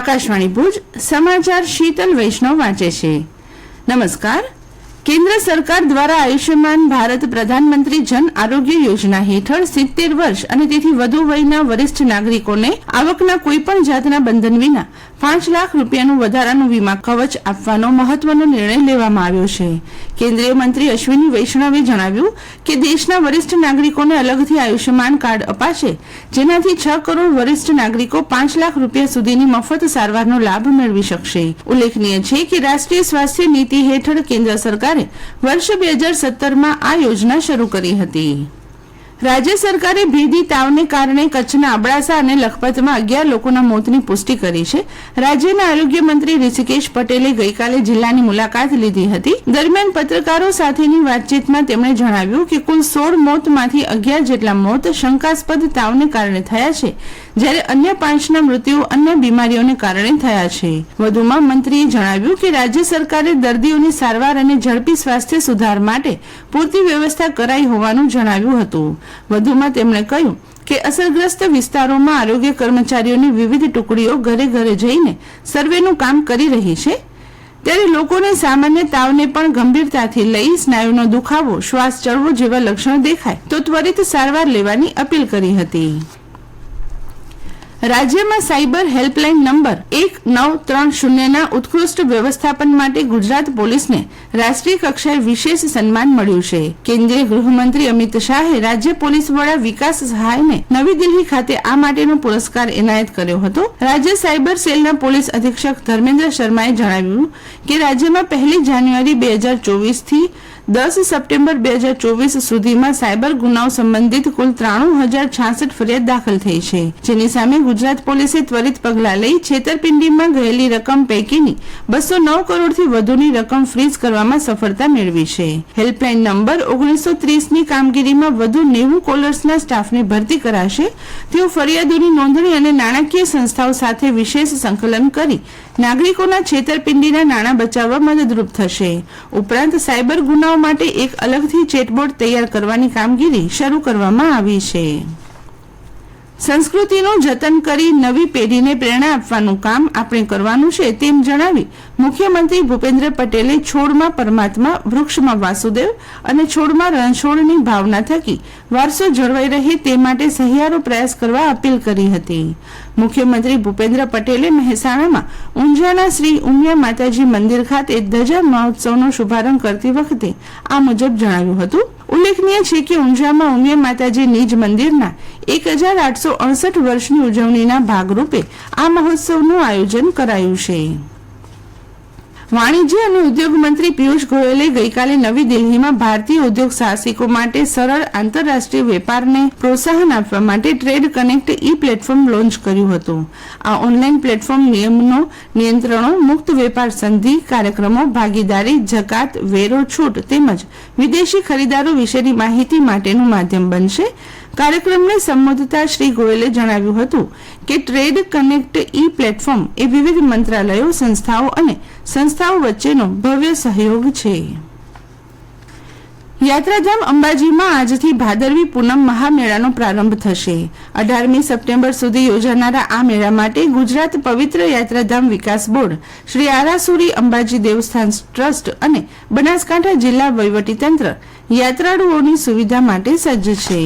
આકાશવાણી ભુજ સમાચાર શીતલ વૈષ્ણવ વાંચે છે। નમસ્કાર। કેન્દ્ર સરકાર દ્વારા આયુષ્યમાન ભારત પ્રધાનમંત્રી જન આરોગ્ય યોજના હેઠળ 70 વર્ષ અને તેથી વધુ વયના વરિષ્ઠ નાગરિકોને આવકના કોઈપણ જાતના બંધન વિના 5 લાખ રૂપિયાનું વધારાનું વીમા કવચ આપવાનો મહત્વનો નિર્ણય લેવામાં આવ્યો છે। કેન્દ્રીય મંત્રી અશ્વિની વૈષ્ણવે જણાવ્યું કે દેશના વરિષ્ઠ નાગરિકોને અલગથી આયુષ્યમાન કાર્ડ અપાશે, જેનાથી 6 કરોડ વરિષ્ઠ નાગરિકો 5 લાખ રૂપિયા સુધીની મફત સારવારનો લાભ મેળવી શકશે। ઉલ્લેખનીય છે કે રાષ્ટ્રીય સ્વાસ્થ્ય નીતિ હેઠળ કેન્દ્ર સરકારે વર્ષ 2017માં આ યોજના શરૂ કરી હતી। રાજ્ય સરકારે ભેદી તાવને કારણે કચ્છના અબડાસા અને લખપતમાં 11 લોકોના મોતની પુષ્ટિ કરી છે। રાજ્યના આરોગ્ય મંત્રી ઋષિકેશ પટેલે ગઈકાલે જિલ્લાની મુલાકાત લીધી હતી। દરમિયાન પત્રકારો સાથેની વાતચીતમાં તેમણે જણાવ્યું કે કુલ 16 મોતમાંથી 11 જેટલા મોત શંકાસ્પદ તાવને કારણે થયા છે, જ્યારે અન્ય 5ના મૃત્યુ અન્ય બીમારીઓને કારણે થયા છે। વધુમાં મંત્રીએ જણાવ્યું કે રાજ્ય સરકારે દર્દીઓની સારવાર અને ઝડપી સ્વાસ્થ્ય સુધાર માટે પૂરતી વ્યવસ્થા કરાઈ હોવાનું જણાવ્યું હતું। વધુમાં તેમણે કહ્યું કે અસરગ્રસ્ત વિસ્તારોમાં આરોગ્ય કર્મચારીઓની વિવિધ ટુકડીઓ ઘરે ઘરે જઈને સર્વેનું કામ કરી રહી છે, ત્યારે લોકોને સામાન્ય તાવને પણ ગંભીરતાથી લઈ સ્નાયુનો દુખાવો, શ્વાસ ચડવો જેવા લક્ષણો દેખાય તો ત્વરિત સારવાર લેવાની અપીલ કરી હતી। રાજ્યમાં સાયબર હેલ્પલાઇન નંબર 1930ના ઉત્કૃષ્ટ વ્યવસ્થાપન માટે ગુજરાત પોલીસને રાષ્ટ્રીય કક્ષાએ વિશેષ સન્માન મળ્યું છે। કેન્દ્રીય ગૃહમંત્રી અમિત શાહે રાજ્ય પોલીસ વડા વિકાસ સહાયને નવી દિલ્હી ખાતે આ માટેનો પુરસ્કાર એનાયત કર્યો હતો। રાજ્ય સાયબર સેલના પોલીસ અધિક્ષક ધર્મેન્દ્ર શર્માએ જણાવ્યું કે રાજ્યમાં 1 જાન્યુઆરી 2024 થી 10 સપ્ટેમ્બર 2024 સુધીમાં સાયબર ગુનાઓ સંબંધિત કુલ 93,066 ફરિયાદ દાખલ થઈ છે, જેની સામે ગુજરાત પોલીસે ત્વરિત પગલાં લઈ છેતરપિંડીમાં ગયેલી રકમ પૈકીની 209 કરોડથી વધુની રકમ ફ્રીઝ કરવામાં સફળતા મેળવી છે। હેલ્પલાઇન નંબર 1930ની કામગીરીમાં વધુ 90 કોલર્સના સ્ટાફની ભરતી કરાશે, તેઓ ફરિયાદોની નોંધણી અને નાણાકીય સંસ્થાઓ સાથે વિશેષ સંકલન કરી નાગરિકોના છેતરપિંડીના નાણાં બચાવવા મદદરૂપ થશે। ઉપરાંત સાયબર ગુનાઓ માટે એક અલગથી ચેટબોટ તૈયાર કરવાની કામગીરી શરૂ કરવામાં આવી છે। સંસ્કૃતિનું જતન કરી નવી પેઢીને પ્રેરણા આપવાનું કામ આપણે કરવાનું છે, તેમ જણાવી મુખ્યમંત્રી ભૂપેન્દ્ર પટેલે છોડમાં પરમાત્મા, વૃક્ષમાં વાસુદેવ અને છોડમાં રણછોડની ભાવના થકી વારસો જળવાઈ રહે તે માટે સહિયારો પ્રયાસ કરવા અપીલ કરી હતી। મુખ્યમંત્રી ભૂપેન્દ્ર પટેલે મહેસાણામાં ઊંઝાના શ્રી ઉમિયા માતાજી મંદિર ખાતે ધજા મહોત્સવનો શુભારંભ કરતી વખતે આ મુજબ જણાવ્યું હતું। ઉલ્લેખનીય છે કે ઊંઝામાં ઉમિયા માતાજી નિજ મંદિરના 1868 વર્ષની ઉજવણીના ભાગરૂપે આ મહોત્સવનું આયોજન કરાયું છે। વાણિજ્ય અને ઉદ્યોગ મંત્રી પિયુષ ગોયલે ગઈકાલે નવી દિલ્હીમાં ભારતીય ઉદ્યોગ સાહસિકો માટે સરળ આંતરરાષ્ટ્રીય વેપારને પ્રોત્સાહન આપવા માટે ટ્રેડ કનેક્ટ પ્લેટફોર્મ લોન્ચ કર્યું હતું। આ ઓનલાઈન પ્લેટફોર્મ નિયમનો, નિયંત્રણો, મુક્ત વેપાર સંધિ, કાર્યક્રમો, ભાગીદારી, જકાત, વેરો છૂટ તેમજ વિદેશી ખરીદારો વિશેની માહિતી માટેનું માધ્યમ બનશે। કાર્યક્રમને સંબોધતા શ્રી ગોયલે જણાવ્યું હતું કે ટ્રેડ કનેક્ટ પ્લેટફોર્મ એ વિવિધ મંત્રાલયો, સંસ્થાઓ અને સંસ્થાઓ વચ્ચેનો ભવ્ય સહયોગ છે। યાત્રાધામ અંબાજીમાં આજથી ભાદરવી પૂનમ મહામેળાનો પ્રારંભ થશે। 18મી સપ્ટેમ્બર સુધી યોજાનારા આ મેળા માટે ગુજરાત પવિત્ર યાત્રાધામ વિકાસ બોર્ડ, શ્રી આરાસુરી અંબાજી દેવસ્થાન ટ્રસ્ટ અને બનાસકાંઠા જિલ્લા વહીવટીતંત્ર યાત્રાળુઓની સુવિધા માટે સજ્જ છે।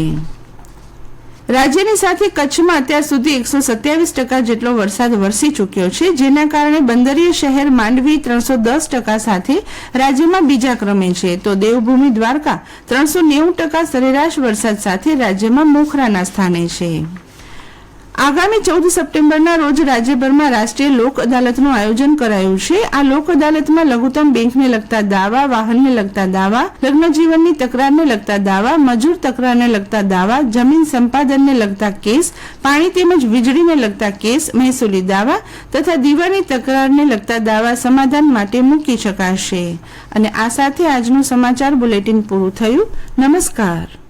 રાજ્યની સાથે કચ્છમાં અત્યાર સુધી 127% જેટલો વરસાદ વરસી ચૂક્યો છે, જેના કારણે બંદરીય શહેર માંડવી 310% સાથે રાજ્યમાં બીજા ક્રમે છે, તો દેવભૂમિ દ્વારકા 390% સરેરાશ વરસાદ સાથે રાજ્યમાં મોખરાના સ્થાને છે। આગામી 14 સપ્ટેમ્બરના રોજ રાજ્યભરમાં રાષ્ટ્રીય લોક અદાલતનું આયોજન કરાયું છે। આ લોક અદાલતમાં લઘુત્તમ બેંકને લગતા દાવા, વાહનને લગતા દાવા, લગ્ન જીવનની તકરારને લગતા દાવા, મજૂર તકરારને લગતા દાવા, જમીન સંપાદનને લગતા કેસ, પાણી તેમજ વીજળીને લગતા કેસ, મહેસૂલી દાવા તથા દીવાની તકરારને લગતા દાવા સમાધાન માટે મૂકી શકાશે। અને આ સાથે આજનું સમાચાર બુલેટિન પૂરું થયું। નમસ્કાર।